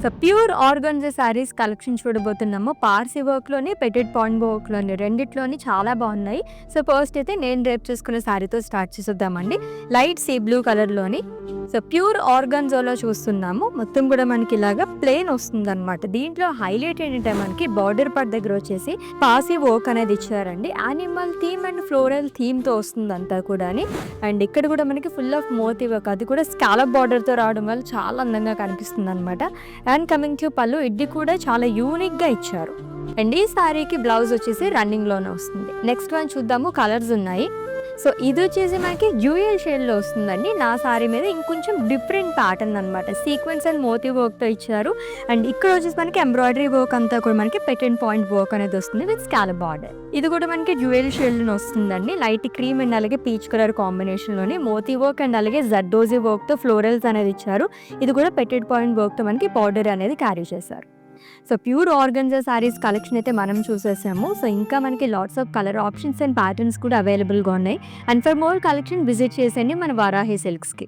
So pure organza saris collection చూడబోతున్నాము. Parsi వర్క్‌లోని, పెటెడ్ point వర్క్‌లోని రెండిట్లోని చాలా బాగున్నాయి. సో ఫస్ట్ అయితే నేను రేపు చేసుకున్న శారీతో స్టార్ట్ చేసేద్దామండి. లైట్ సీ బ్లూ కలర్‌లోని సో ప్యూర్ ఆర్గాన్జాలో చూస్తున్నాము. మొత్తం కూడా మనకి ఇలాగా ప్లెయిన్ వస్తుందన్నమాట. దీంట్లో హైలైట్ ఏంటంటే మనకి బార్డర్ పార్ట్ దగ్గర వచ్చేసి పార్సీ వర్క్ అనేది ఇచ్చారండి. యానిమల్ థీమ్ అండ్ ఫ్లోరల్ థీమ్‌తో వస్తుంది అంతా కూడాని. అండ్ ఇక్కడ కూడా మనకి ఫుల్ ఆఫ్ మోతీ వర్క్, అది కూడా స్కాలప్ బార్డర్‌తో రావడం వల్ల చాలా అందంగా కనిపిస్తుందన్నమాట. అండ్ కమింగ్ టు పళ్ళు, ఇది కూడా చాలా యూనిక్గా ఇచ్చారు. అండ్ ఈ శారీకి బ్లౌజ్ వచ్చేసి రన్నింగ్లోనే వస్తుంది. నెక్స్ట్ వన్ చూద్దాము. కలర్స్ ఉన్నాయి. సో ఇది వచ్చేసి మనకి డ్యూయల్ షేడ్లో వస్తుందండి. నా శారీ మీద ఇంకొంచెం డిఫరెంట్ ప్యాటర్న్ అనమాట. సీక్వెన్స్ అండ్ మోతీ వర్క్తో ఇచ్చారు. అండ్ ఇక్కడ వచ్చేసి మనకి ఎంబ్రాయిడరీ వర్క్ అంతా కూడా మనకి పెటెడ్ పాయింట్ వర్క్ అనేది వస్తుంది విత్ స్కాలప్ బార్డర్. ఇది కూడా మనకి డ్యూయల్ షేడ్లో వస్తుందండి. లైట్ క్రీమ్ అండ్ అలాగే పీచ్ కలర్ కాంబినేషన్లోని మోతీ వర్క్ అండ్ అలాగే జర్దోజీ వర్క్తో ఫ్లోరల్స్ అనేది ఇచ్చారు. ఇది కూడా పెటెడ్ పాయింట్ వర్క్తో మనకి బార్డర్ అనేది క్యారీ చేశారు. So pure organza saris collection అయితే మనం చూసేసాము. సో ఇంకా మనకి lots of colour options and patterns కూడా అవైలబుల్గా ఉన్నాయి. And for more collection visit చేసేయండి మన వారాహి సిల్క్స్కి.